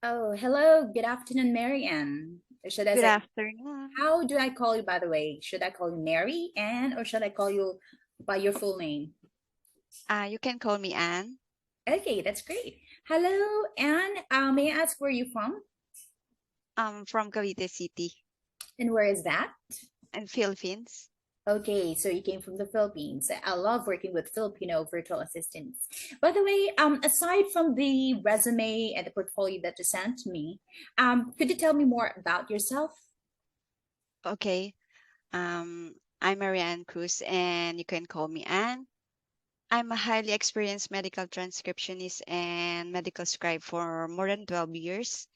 Oh, hello. Good afternoon, Marianne. Should I Good say, afternoon. how do I call you, by the way? Should I call you Mary Ann or should I call you by your full name? You can call me Anne. Okay, that's great. Hello, Anne. May I ask where you're from I'm from Cavite City and where is that? in Philippines. Okay, so you came from the Philippines. I love working with Filipino virtual assistants. By the way, aside from the resume and the portfolio that you sent to me, could you tell me more about yourself? Okay. I'm Marianne Cruz and you can call me Anne. I'm a highly experienced medical transcriptionist and medical scribe for more than 12 years,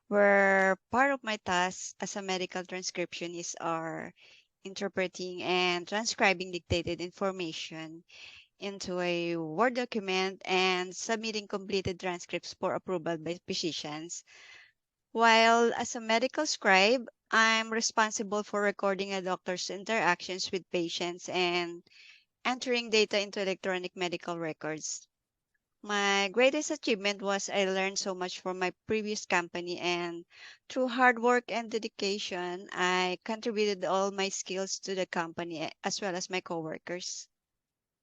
where part of my tasks as a medical transcriptionist are interpreting and transcribing dictated information into a Word document and submitting completed transcripts for approval by physicians. While as a medical scribe, I'm responsible for recording a doctor's interactions with patients and entering data into electronic medical records. My greatest achievement was I learned so much from my previous company, and through hard work and dedication, I contributed all my skills to the company as well as my coworkers.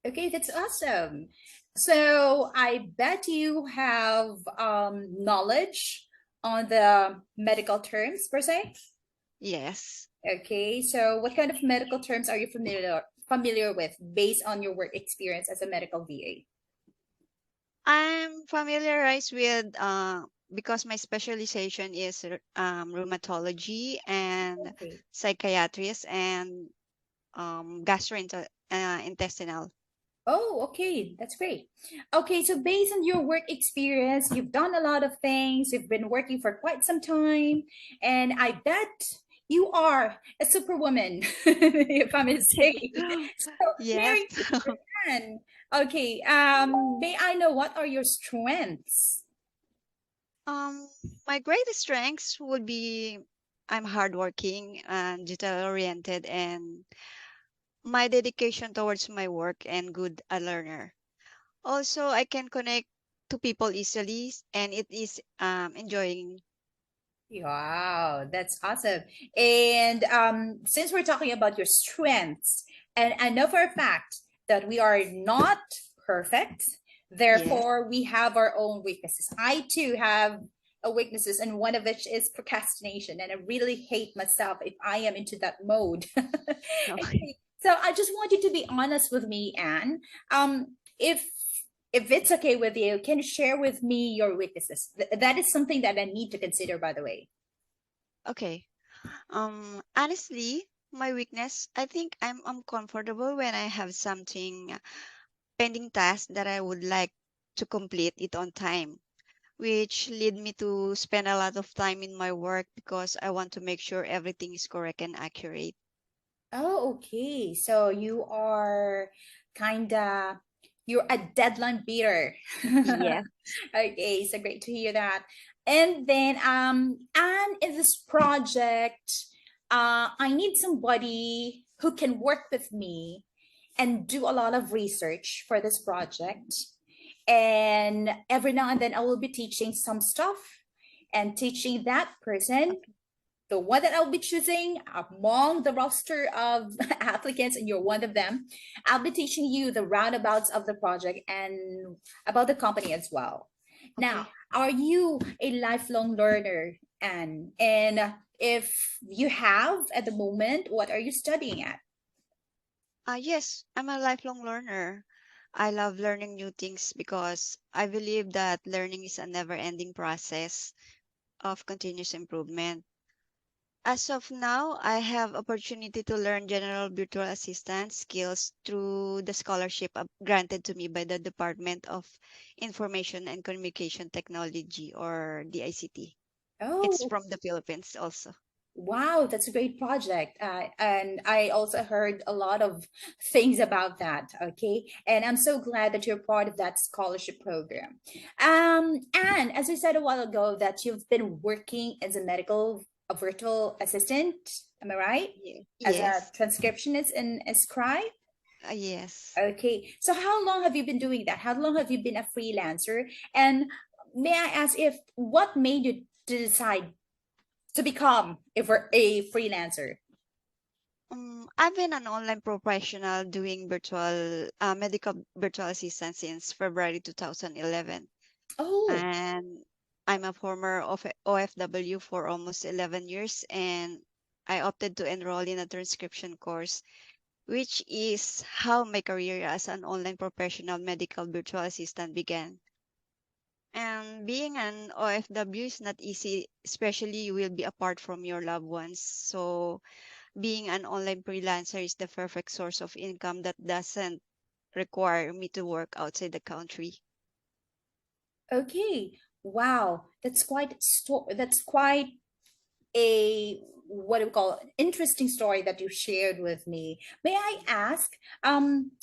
Okay, that's awesome. So I bet you have knowledge on the medical terms per se. Yes. Okay, so what kind of medical terms are you familiar with based on your work experience as a medical VA? I'm familiarized with because my specialization is rheumatology and Okay. psychiatry and gastrointestinal. Oh, okay, that's great. Okay, so based on your work experience, you've done a lot of things, you've been working for quite some time, and I bet you are a superwoman, if I may say. So, Yes. Mary Ann, okay, may I know what are your strengths? um, my greatest strengths would be I'm hardworking and detail oriented, and my dedication towards my work and good a learner. Also, I can connect to people easily, and it is enjoying. Wow, that's awesome. And since we're talking about your strengths, and I know for a fact that we are not perfect, Yes. therefore we have our own weaknesses. I too have a weaknesses, and one of which is procrastination. And I really hate myself if I am into that mode. Okay. Okay, so I just want you to be honest with me, Anne. If it's okay with you, can you share with me your weaknesses? That is something that I need to consider, by the way. Okay. Honestly, my weakness, I think I'm uncomfortable when I have something pending task that I would like to complete it on time, which lead me to spend a lot of time in my work because I want to make sure everything is correct and accurate. Oh, okay. So kinda you're a deadline beater. Yes. Okay, so great to hear that. And then and in this project, I need somebody who can work with me and do a lot of research for this project. And every now and then I will be teaching some stuff and teaching that person Okay. the one that I'll be choosing among the roster of applicants, and you're one of them. I'll be teaching you the roundabouts of the project and about the company as well. Now, Okay. are you a lifelong learner, Anne? And if you have at the moment, what are you studying at? Yes, I'm a lifelong learner. I love learning new things because I believe that learning is a never-ending process of continuous improvement. As of now, I have opportunity to learn general virtual assistant skills through the scholarship granted to me by the Department of Information and Communication Technology, or DICT. It's Oh, from the Philippines also. wow, that's a great project. And I also heard a lot of things about that. Okay. And I'm so glad that you're part of that scholarship program. And as I said a while ago, that you've been working as a virtual assistant. Am I right? Yeah. As a Yes. transcriptionist and a scribe? Yes. Okay. So how long have you been doing that? How long have you been a freelancer? And may I ask if what made you to decide to become a freelancer? I've been an online professional doing virtual medical virtual assistant since February 2011, Oh, and I'm a former of OFW for almost 11 years, and I opted to enroll in a transcription course, which is how my career as an online professional medical virtual assistant began. And being an OFW is not easy, especially you will be apart from your loved ones. So being an online freelancer is the perfect source of income that doesn't require me to work outside the country. okay. Wow, that's quite a what do we call it, interesting story that you shared with me. May I ask,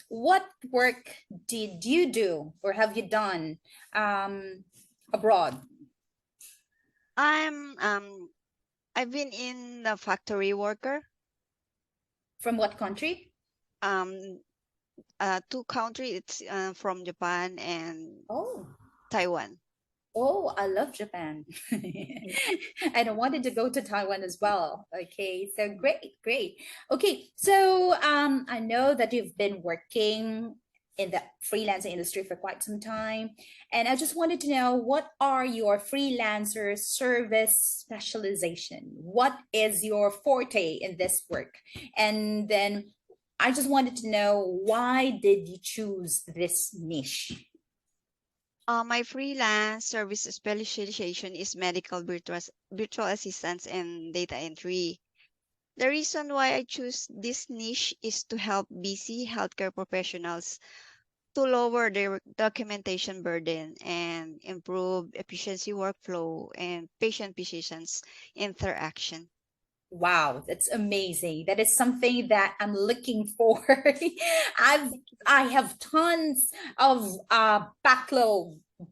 what work did you do or have you done abroad? I'm I've been in the factory worker, From what country? um two country. It's from Japan and Oh, Taiwan. oh, I love Japan. Yeah. And I wanted to go to Taiwan as well. Okay, so great, great. Okay, so I know that you've been working in the freelancing industry for quite some time, and I just wanted to know what are your freelancer service specialization? What is your forte in this work? And then I just wanted to know why did you choose this niche? My freelance service specialization is medical virtual assistants and data entry. The reason why I choose this niche is to help busy healthcare professionals to lower their documentation burden and improve efficiency workflow and patient physicians interaction. Wow, that's amazing. That is something that I'm looking for. I've I have tons of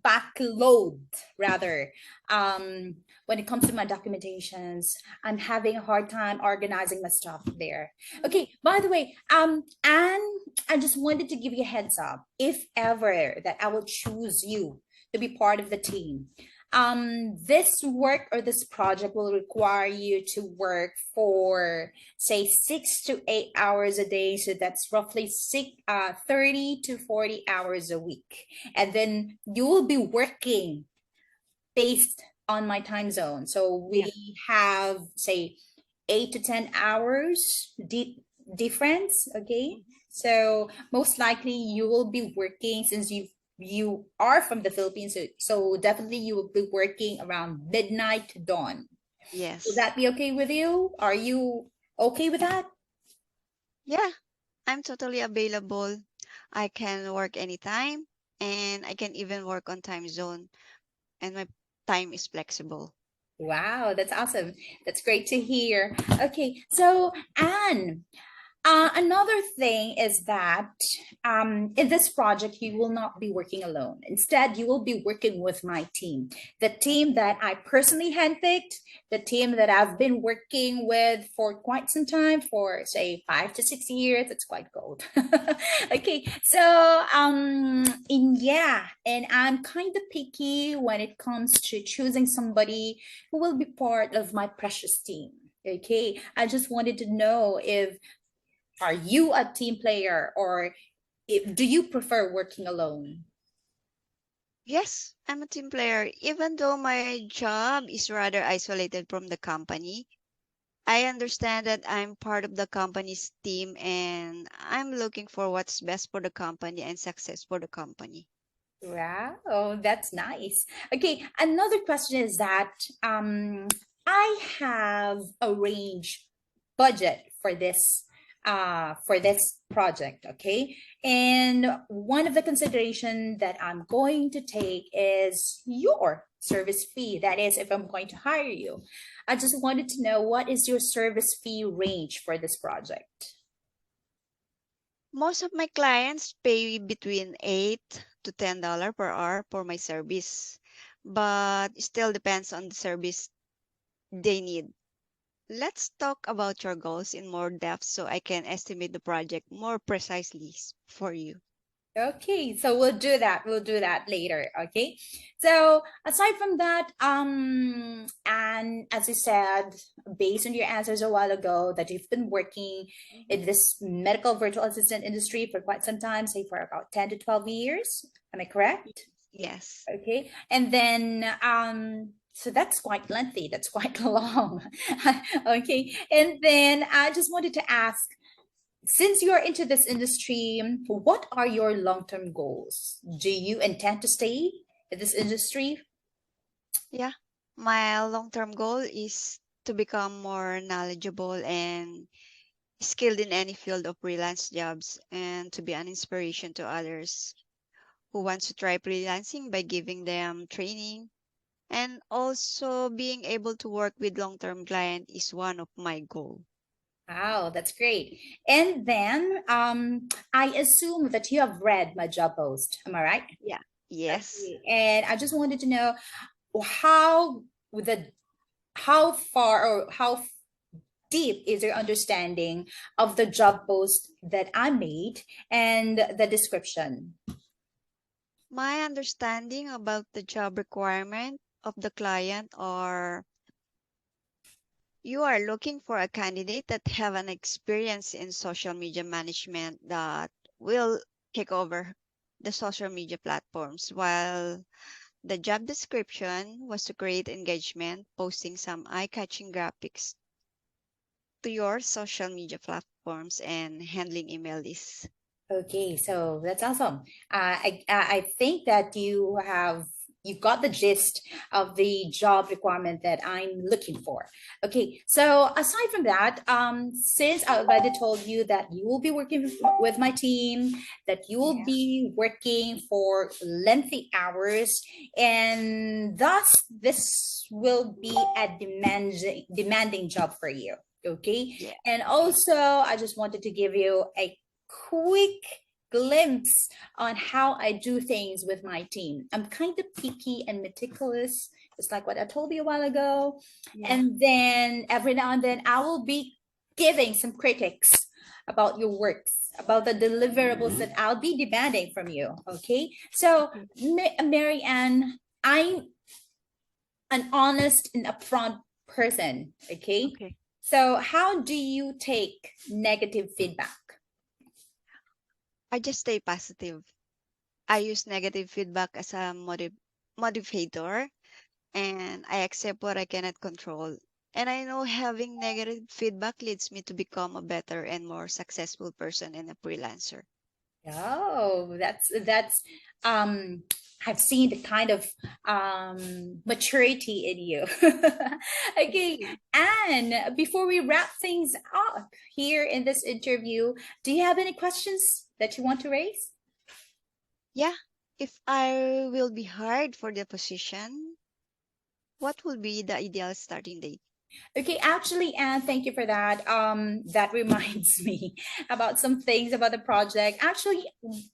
backload rather. When it comes to my documentations, I'm having a hard time organizing my stuff there. Okay, by the way, Anne, I just wanted to give you a heads up. If ever that I will choose you to be part of the team, this work or this project will require you to work for say 6 to 8 hours a day, so that's roughly 30 to 40 hours a week, and then you will be working based on my time zone, so Yeah. we have say 8 to 10 hours difference. Okay, Mhm. so most likely you will be working since you are from the Philippines, so definitely you will be working around midnight to dawn. Will Yes. that be okay with you? Are you okay with that? Yeah, I'm totally available. I can work anytime and I can even work on time zone and my time is flexible. Wow, that's awesome. That's great to hear. Okay, so Anne, another thing is that in this project, you will not be working alone. Instead, you will be working with my team, the team that I personally handpicked, the team that I've been working with for quite some time, for say 5 to 6 years. It's quite old. Okay, so yeah, and I'm kind of picky when it comes to choosing somebody who will be part of my precious team. Okay, I just wanted to know if are you a team player or do you prefer working alone? Yes, I'm a team player. Even though my job is rather isolated from the company, I understand that I'm part of the company's team and I'm looking for what's best for the company and success for the company. Wow, that's nice. Okay, another question is that I have a range budget for this project, okay? And one of the consideration that I'm going to take is your service fee. That is, if I'm going to hire you. I just wanted to know what is your service fee range for this project? Most of my clients pay between $8 to $10 per hour for my service, but it still depends on the service they need. Let's talk about your goals in more depth so I can estimate the project more precisely for you. Okay, so we'll do that. We'll do that later. Okay. So aside from that, and as you said, based on your answers a while ago, that you've been working Mhm. in this medical virtual assistant industry for quite some time, say for about 10 to 12 years. Am I correct? Yes. Okay. And then so that's quite lengthy, that's quite long. Okay. And then I just wanted to ask, since you're into this industry, what are your long-term goals? Do you intend to stay in this industry? Yeah. My long-term goal is to become more knowledgeable and skilled in any field of freelance jobs and to be an inspiration to others who wants to try freelancing by giving them training. And also being able to work with long-term client is one of my goal. Wow, that's great. And then I assume that you have read my job post. Am I right? Yeah. Yes. Okay. And I just wanted to know how the how far or how deep is your understanding of the job post that I made and the description. My understanding about the job requirement of the client are you are looking for a candidate that have an experience in social media management that will take over the social media platforms, while the job description was to create engagement, posting some eye-catching graphics to your social media platforms and handling email lists. Okay, so that's awesome. I think that you got the gist of the job requirement that I'm looking for. Okay, so aside from that, since I already told you that you will be working with my team, that you will Yeah. be working for lengthy hours, and thus this will be a demanding job for you. Okay, Yeah. and Okay. also I just wanted to give you a quick glimpse on how I do things with my team. I'm kind of picky and meticulous, just like what I told you a while ago. Yeah. And then every now and then I will be giving some critics about your works, about the deliverables that I'll be demanding from you. Okay. So, Okay. Mary Ann, I'm an honest and upfront person. Okay. Okay. So, how do you take negative feedback? I just stay positive. I use negative feedback as a motivator and I accept what I cannot control. And I know having negative feedback leads me to become a better and more successful person and a freelancer. Oh, that's I've seen the kind of maturity in you. Thank Okay, you. and before we wrap things up here in this interview, do you have any questions that you want to raise? Yeah, if I will be hired for the position, what will be the ideal starting date? Okay, actually, Anne, thank you for that. That reminds me about some things about the project. Actually,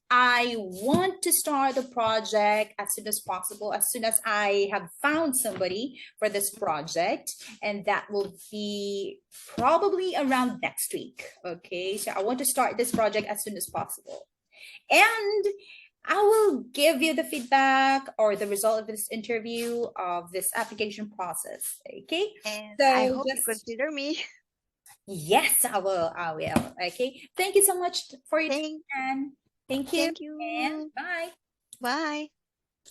I want to start the project as soon as possible, as soon as I have found somebody for this project, and that will be probably around next week. Okay, so I want to start this project as soon as possible. And I will give you the feedback or the result of this interview of this application process. Okay. And I So hope you just, consider me. yes, I will. I will. Okay. Thank you so much for your time, Thank, Anne. Thank you. thank And you. bye. Bye.